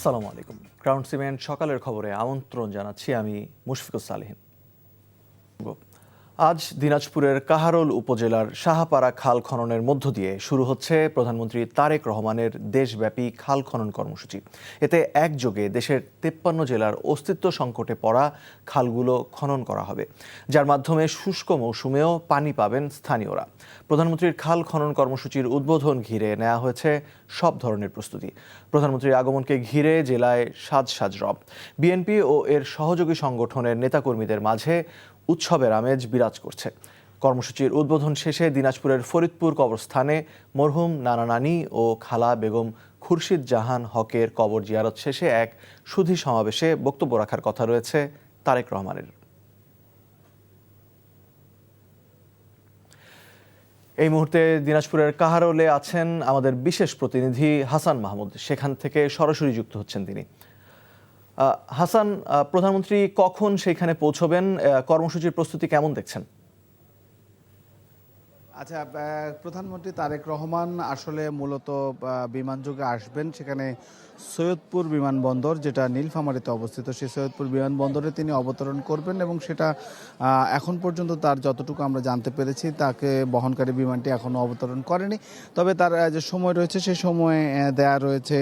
আসসালামু আলাইকুম। Crown cement সকালের খবরে আমন্ত্রণ জানাচ্ছি আমি মুশফিকুস সালেহীন। আজ দিনাজপুরের কাহারোল উপজেলার সাহাপাড়া খাল খননের মধ্য দিয়ে শুরু হচ্ছে প্রধানমন্ত্রী তারেক রহমানের দেশব্যাপী খাল খনন কর্মসূচি। এতে একযোগে দেশের 53 জেলার অস্তিত্ব সংকটে পড়া খালগুলো খনন করা হবে, যার মাধ্যমে শুষ্ক মৌসুমেও পানি পাবেন স্থানীয়রা। প্রধানমন্ত্রীর খাল খনন কর্মসূচির উদ্বোধন ঘিরে নেওয়া হয়েছে সব ধরনের প্রস্তুতি। প্রধানমন্ত্রীর আগমনকে ঘিরে জেলায় সাজ রব। বিএনপি ও এর সহযোগী সংগঠনের নেতাকর্মীদের মাঝে উৎসবের আমেজ বিরাজ করছে। কর্মসূচির উদ্বোধন শেষে দিনাজপুরের ফরিদপুর কবরস্থানে মরহুম নানা নানি ও খালা বেগম খুরশিদ জাহান হকের কবর জিয়ারত শেষে এক সুধী সমাবেশে বক্তব্য রাখার কথা রয়েছে তারেক রহমানের। এই মুহূর্তে দিনাজপুরের কাহারোলে আছেন আমাদের বিশেষ প্রতিনিধি হাসান মাহমুদ। সেখান থেকে সরাসরি যুক্ত হচ্ছেন তিনি। হাসান, প্রধানমন্ত্রী কখন সেখানে পৌঁছবেন? কর্মসূচির প্রস্তুতি কেমন দেখছেন? আচ্ছা, প্রধানমন্ত্রী তারেক রহমান আসলে মূলত বিমানযোগে আসবেন। সেখানে সৈয়দপুর বিমানবন্দর, যেটা নীলফামারীতে অবস্থিত, সেই সৈয়দপুর বিমানবন্দরে তিনি অবতরণ করবেন এবং সেটা এখন পর্যন্ত তার যতটুকু আমরা জানতে পেরেছি তাকে বহনকারী বিমানটি এখনও অবতরণ করেনি। তবে তার যে সময় রয়েছে সেই সময় দেয়া রয়েছে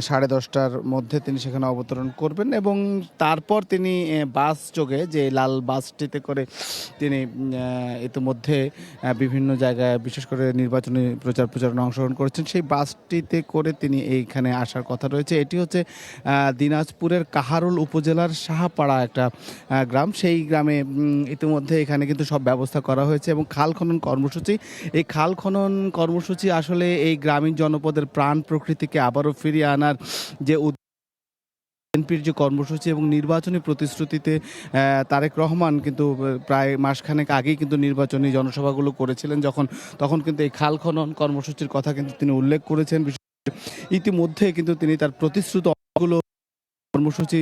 10:30টার মধ্যে তিনি সেখানে অবতরণ করবেন এবং তারপর তিনি বাস যোগে, যে লাল বাসটিতে করে তিনি ইতিমধ্যে বিভিন্ন জায়গায় বিশেষ করে নির্বাচনী প্রচারণা অংশগ্রহণ করেছেন, সেই বাসটিতে করে তিনি এইখানে আসার কথা রয়েছে। এটি হচ্ছে দিনাজপুরের কাহারোল উপজেলার সাহাপাড়া একটা গ্রাম। সেই গ্রামে ইতিমধ্যে এখানে কিন্তু সব ব্যবস্থা করা হয়েছে এবং খাল খনন কর্মসূচি, এই খাল খনন কর্মসূচি আসলে এই গ্রামীণ জনপদের প্রাণ প্রকৃতিকে আবারও ফিরিয়ে আনার যে বিএনপির যে কর্মসূচি এবং নির্বাচনী প্রতিশ্রুতিতে তারেক রহমান কিন্তু প্রায় মাসখানেক আগেই কিন্তু নির্বাচনী জনসভাগুলো করেছিলেন, তখন কিন্তু এই খাল খনন কর্মসূচির কথা কিন্তু তিনি উল্লেখ করেছেন। ইতিমধ্যে কিন্তু তিনি তার প্রতিশ্রুত অনেকগুলো কর্মসূচি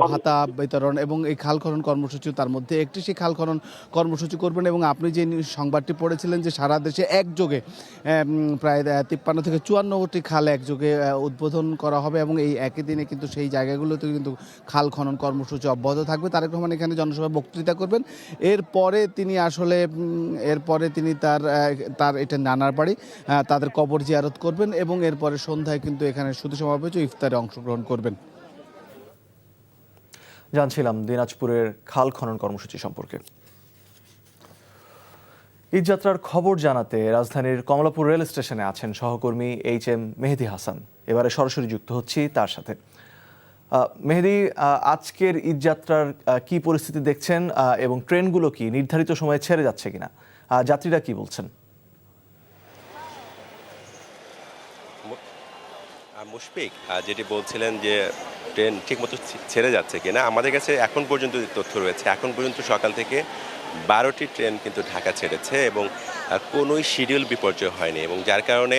ভাতা বিতরণ এবং এই খাল খনন কর্মসূচি, তার মধ্যে একটি সেই খাল খনন কর্মসূচি করবেন। এবং আপনি যে সংবাদটি পড়েছিলেন যে সারা দেশে একযোগে প্রায় 53 থেকে 54টি খাল একযোগে উদ্বোধন করা হবে এবং এই একই দিনে কিন্তু সেই জায়গাগুলোতে কিন্তু খাল খনন কর্মসূচি অব্যাহত থাকবে। তারেক রহমান এখানে জনসভায় বক্তৃতা করবেন। এরপরে তিনি তার এটা নানার বাড়ি, তাদের কবর জিয়ারত করবেন এবং এরপরে সন্ধ্যায় কিন্তু এখানে সুধী সমাবেশ ও ইফতারে অংশগ্রহণ করবেন। জানছিলাম দিনাজপুরের খাল খনন কর্মসূচি সম্পর্কে। ঈদযাত্রার খবর জানাতে রাজধানীর কমলাপুর রেল স্টেশনে আছেন সহকর্মী HM মেহেদি হাসান। এবারে সরাসরি যুক্ত হচ্ছি তার সাথে। মেহেদি, আজকের ঈদযাত্রার কি পরিস্থিতি দেখছেন এবং ট্রেনগুলো কি নির্ধারিত সময়ে ছেড়ে যাচ্ছে কিনা, যাত্রীরা কি বলছেন? মুশফিক যেটি বলছিলেন যে ট্রেন ঠিকমতো ছেড়ে যাচ্ছে কিনা, আমাদের কাছে এখন পর্যন্ত তথ্য রয়েছে, এখন পর্যন্ত সকাল থেকে 12টি ট্রেন কিন্তু ঢাকা ছেড়েছে এবং কোনোই শিডিউল বিপর্যয় হয়নি এবং যার কারণে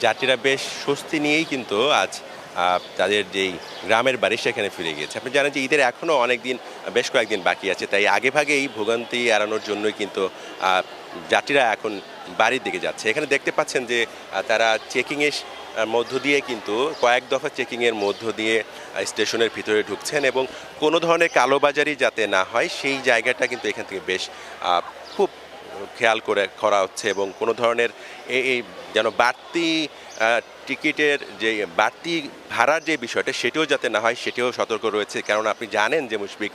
যাত্রীরা বেশ স্বস্তি নিয়েই কিন্তু আজ তাদের যেই গ্রামের বাড়ি সেখানে ফিরে গিয়েছে। আপনি জানেন যে ঈদের এখনও বেশ কয়েকদিন বাকি আছে, তাই আগেভাগেই ভোগান্তি এড়ানোর জন্যই কিন্তু যাত্রীরা এখন বাড়ির দিকে যাচ্ছে। এখানে দেখতে পাচ্ছেন যে তারা চেকিংয়ের মধ্য দিয়ে কিন্তু কয়েক দফা চেকিংয়ের মধ্য দিয়ে স্টেশনের ভিতরে ঢুকছেন এবং কোনো ধরনের কালোবাজারি যাতে না হয় সেই জায়গাটা কিন্তু এখান থেকে বেশ খুব খেয়াল করা হচ্ছে এবং কোনো ধরনের এই যেন বাড়তি টিকিটের যে বাড়তি ভাড়ার যে বিষয়টা সেটিও যাতে না হয় সেটিও সতর্ক রয়েছে। কারণ আপনি জানেন যে মুশফিক,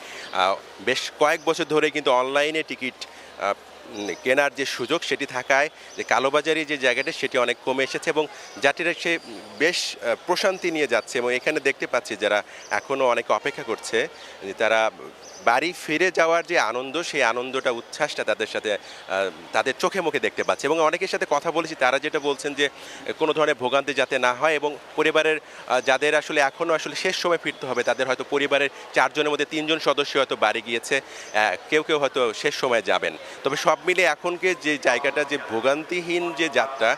বেশ কয়েক বছর ধরে কিন্তু অনলাইনে টিকিট কেনার যে সুযোগ সেটি থাকায় যে কালোবাজারি যে জায়গাটা সেটি অনেক কমে এসেছে এবং যাত্রীরা সে বেশ প্রশান্তি নিয়ে যাচ্ছে এবং এখানে দেখতে পাচ্ছি যারা এখনও অনেকে অপেক্ষা করছে যে তারা বাড়ি ফিরে যাওয়ার যে আনন্দ, সেই আনন্দটা উচ্ছ্বাসটা তাদের সাথে তাদের চোখে মুখে দেখতে পাচ্ছে এবং অনেকের সাথে কথা বলেছি, তারা যেটা বলছেন যে কোনো ধরনের ভোগান্তি যাতে না হয় এবং পরিবারের যাদের এখনও শেষ সময় ফিরতে হবে তাদের হয়তো পরিবারের 4 জনের মধ্যে 3 জন সদস্য হয়তো বাড়ি গিয়েছে, কেউ হয়তো শেষ সময় যাবেন। তবে সব মিলে এখনকে যে জায়গাটা, যে ভোগান্তিহীন যে যাত্রা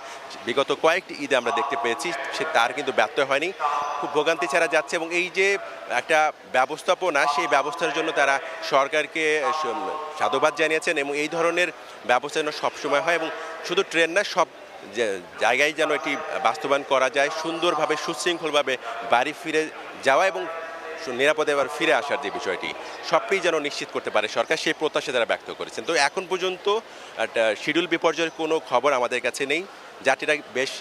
বিগত কয়েকটি ঈদে আমরা দেখতে পেয়েছি, তার কিন্তু ব্যত্যয় হয়নি, খুব ভোগান্তি ছাড়া যাচ্ছে এবং এই যে একটা ব্যবস্থাপনা, সেই ব্যবস্থার জন্য তারা সরকারকে সাধুবাদ জানিয়েছেন এবং এই ধরনের ব্যবস্থা যেন সবসময় হয় এবং শুধু ট্রেন না, সব জায়গায় যেন এটি বাস্তবায়ন করা যায়, সুন্দরভাবে সুশৃঙ্খলভাবে বাড়ি ফিরে যাওয়া এবং নিরাপদে আবার ফিরে আসার যে বিষয়টি সবটি যেন নিশ্চিত করতে পারে সরকার, সেই প্রত্যাশা তারা ব্যক্ত করেছেন। তো এখন পর্যন্ত শিডিউল বিপর্যয়ের কোনো খবর আমাদের কাছে নেই, যাত্রীরা বেশ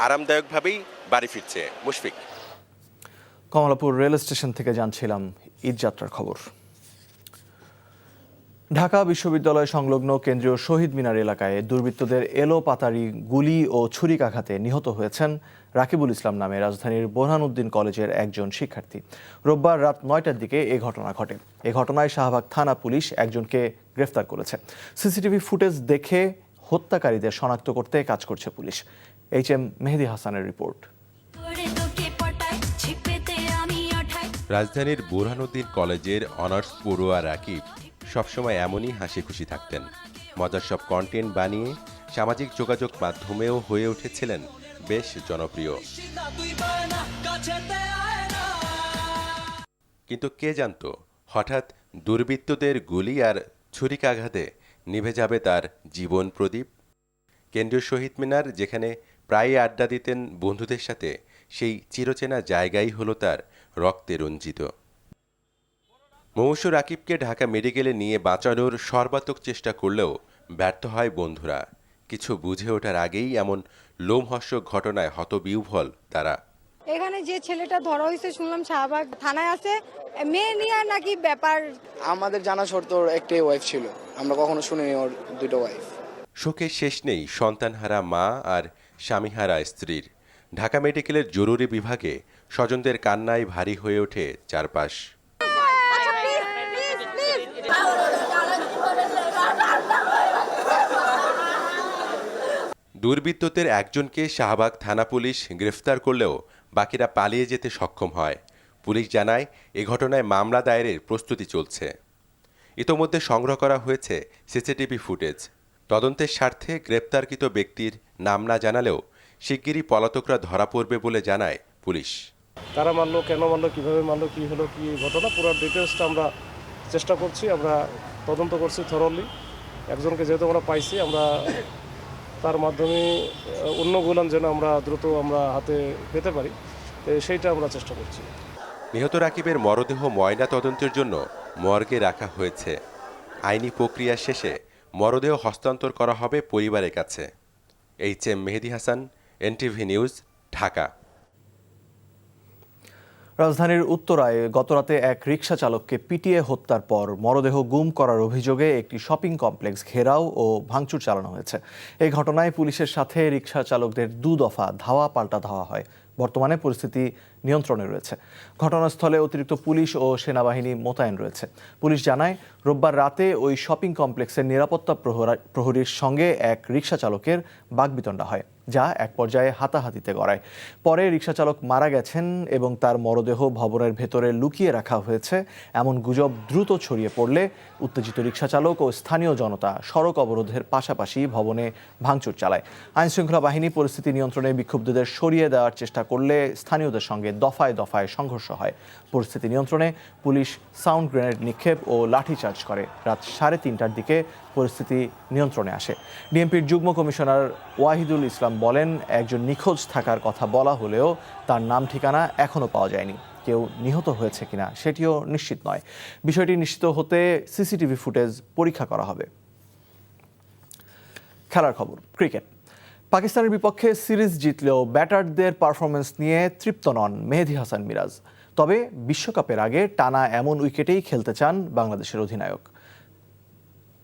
আরামদায়কভাবেই বাড়ি ফিরছে। মুশফিক। কমলাপুর রেল স্টেশন থেকে জানছিলাম ঈদযাত্রার খবর। ঢাকা বিশ্ববিদ্যালয় সংলগ্ন কেন্দ্রীয় শহীদ মিনার এলাকায় দুর্বৃত্তদের এলোপাতাড়ি গুলি ও ছুরিকাঘাতে নিহত হয়েছেন রাকিবুল ইসলাম নামে রাজধানীর বোরহানউদ্দিন কলেজের একজন শিক্ষার্থী। রোববার রাত 9টার দিকে এ ঘটনা ঘটে। এ ঘটনায় শাহবাগ থানা পুলিশ একজনকে গ্রেফতার করেছে। সিসিটিভি ফুটেজ দেখে হত্যাকারীদের শনাক্ত করতে কাজ করছে পুলিশ। HM মেহেদি হাসানের রিপোর্ট। রাজধানীর বোরহানউদ্দিন কলেজের অনার্স পড়ুয়া রাকিব সবসময় এমনই হাসি খুশি থাকতেন। মজার সব কন্টেন্ট বানিয়ে সামাজিক যোগাযোগ মাধ্যমেও হয়ে উঠেছিলেন বেশ জনপ্রিয়। কিন্তু কে জানতো হঠাৎ দুর্বৃত্তদের গুলি আর ছুরিকাঘাতে নিভে যাবে তার জীবন প্রদীপ। কেন্দ্রীয় শহীদ মিনার, যেখানে প্রায় আড্ডা দিতেন বন্ধুদের সাথে, সেই চিরচেনা জায়গাই হলো তার রক্তে রঞ্জিত। মুমূর্ষু রাকিবকে ঢাকা মেডিকেলে নিয়ে বাঁচানোর সর্বাত্মক চেষ্টা করলেও ব্যর্থ হয় বন্ধুরা। কিছু বুঝে ওঠার আগেই এমন লোমহর্ষক ঘটনায় হতবিহ্বল তারা। এখানে যে ছেলেটা ধরা হয়েছে শুনলাম শাহবাগ থানায় আছে, মেয়ে নিয়ে নাকি ব্যাপার। আমাদের জানা শর্ত ওর একটাই ওয়াইফ ছিল, আমরা কখনো শুনিনি ওর দুটো ওয়াইফ। শোকের শেষ নেই সন্তানহারা মা আর স্বামীহারা স্ত্রীর। ঢাকা মেডিকেলের জরুরি বিভাগে স্বজনদের কান্নায় ভারী হয়ে ওঠে চারপাশ। দুর্বৃত্তদের একজনকে শাহবাগ থানা পুলিশ গ্রেফতার করলেও বাকিরা পালিয়ে যেতে সক্ষম হয়। পুলিশ জানায় এ ঘটনায় মামলা দায়েরের প্রস্তুতি চলছে। ইতোমধ্যে সংগ্রহ করা হয়েছে সিসিটিভি ফুটেজ। তদন্তের স্বার্থে গ্রেপ্তারকৃত ব্যক্তির নাম না জানালেও শিগগিরই পলাতকরা ধরা পড়বে বলে জানায় পুলিশ। কারা মারলো, কেন মারলো, কীভাবে মারলো, কী হলো, কী ঘটনা, পুরো ডিটেলসটা আমরা চেষ্টা করছি। আমরা তদন্ত করছি থরলি। একজনকে যেহেতু আমরা পাইছি, আমরা তার মাধ্যমে অন্যগুলান যেন আমরা দ্রুত আমরা হাতে পেতে পারি, সেইটা আমরা চেষ্টা করছি। নিহত রাকিবের মরদেহ ময়না তদন্তের জন্য মর্গে রাখা হয়েছে। আইনি প্রক্রিয়া শেষে মরদেহ হস্তান্তর করা হবে পরিবারের কাছে। HM Mehedi Hasan, NTV news, Dhaka. রাজধানীর উত্তরায় গতরাতে এক রিকশা চালককে পিটিয়ে হত্যার পর মরদেহ গুম করার অভিযোগে একটি শপিং কমপ্লেক্স ঘেরাও ও ভাঙচুর চালানো হয়েছে। এই ঘটনায় পুলিশের সাথে রিকশা চালকদের 2 দফা ধাওয়া পাল্টা ধাওয়া হয়। বর্তমানে পরিস্থিতি নিয়ন্ত্রণে রয়েছে। ঘটনাস্থলে অতিরিক্ত পুলিশ ও সেনাবাহিনী মোতায়েন রয়েছে। পুলিশ জানায়, রোববার রাতে ওই শপিং কমপ্লেক্সের নিরাপত্তা প্রহরীর সঙ্গে এক রিকশা চালকের বাকবিতণ্ডা হয়, যা এক পর্যায়ে হাতাহাতিতে গড়ায়। পরে রিকশা চালক মারা গেছেন এবং তার মরদেহ ভবনের ভেতরে লুকিয়ে রাখা হয়েছে এমন গুজব দ্রুত ছড়িয়ে পড়লে উত্তেজিত রিকশা চালক ও স্থানীয় জনতা সড়ক অবরোধের পাশাপাশি ভবনে ভাঙচুর চালায়। আইনশৃঙ্খলা বাহিনী পরিস্থিতি নিয়ন্ত্রণে বিক্ষুব্ধদের সরিয়ে দেওয়ার চেষ্টা করলে স্থানীয়দের সঙ্গে দফায় দফায় সংঘর্ষ হয়। পরিস্থিতি নিয়ন্ত্রণে পুলিশ সাউন্ড গ্রেনেড নিক্ষেপ ও লাঠিচার্জ করে। রাত 3:30টার দিকে পরিস্থিতি নিয়ন্ত্রণে আসে। ডিএমপির যুগ্ম কমিশনার ওয়াহিদুল ইসলাম বলেন, একজন নিখোঁজ থাকার কথা বলা হলেও তার নাম ঠিকানা এখনও পাওয়া যায়নি। কেউ নিহত হয়েছে কিনা সেটিও নিশ্চিত নয়। বিষয়টি নিশ্চিত হতে সিসিটিভি ফুটেজ পরীক্ষা করা হবে। খেলার খবর, ক্রিকেট। পাকিস্তানের বিপক্ষে সিরিজ জিতলেও ব্যাটারদের পারফরমেন্স নিয়ে তৃপ্ত নন মেহেদী হাসান মিরাজ। তবে বিশ্বকাপের আগে টানা এমন উইকেটেই খেলতে চান বাংলাদেশের অধিনায়ক।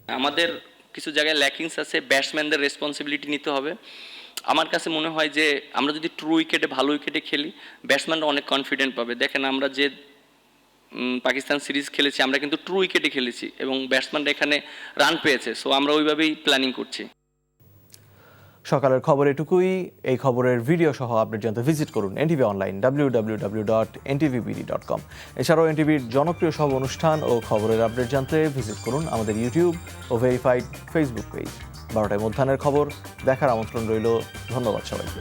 আমাদের কিছু জায়গায় ল্যাকিংস আছে, ব্যাটসম্যানদের রেসপন্সিবিলিটি নিতে হবে। আমার কাছে মনে হয় যে আমরা যদি ট্রু উইকেটে ভালো উইকেটে খেলি, ব্যাটসম্যানরা অনেক কনফিডেন্ট পাবে। দেখেন, আমরা যে পাকিস্তান সিরিজ খেলেছি, আমরা কিন্তু ট্রু উইকেটে খেলেছি এবং ব্যাটসম্যানরা এখানে রান পেয়েছে। সো আমরা ওইভাবেই প্ল্যানিং করছি। সকালের খবর এটুকুই। এই খবরের ভিডিও সহ আপডেট জানতে ভিজিট করুন NTV অনলাইন www.ntvbd.com। এছাড়াও NTVর জনপ্রিয় সব অনুষ্ঠান ও খবরের আপডেট জানতে ভিজিট করুন আমাদের ইউটিউব ও ভেরিফাইড ফেসবুক পেজ। 12টায় মধ্যাহ্নের খবর দেখার আমন্ত্রণ রইল। ধন্যবাদ সবাইকে।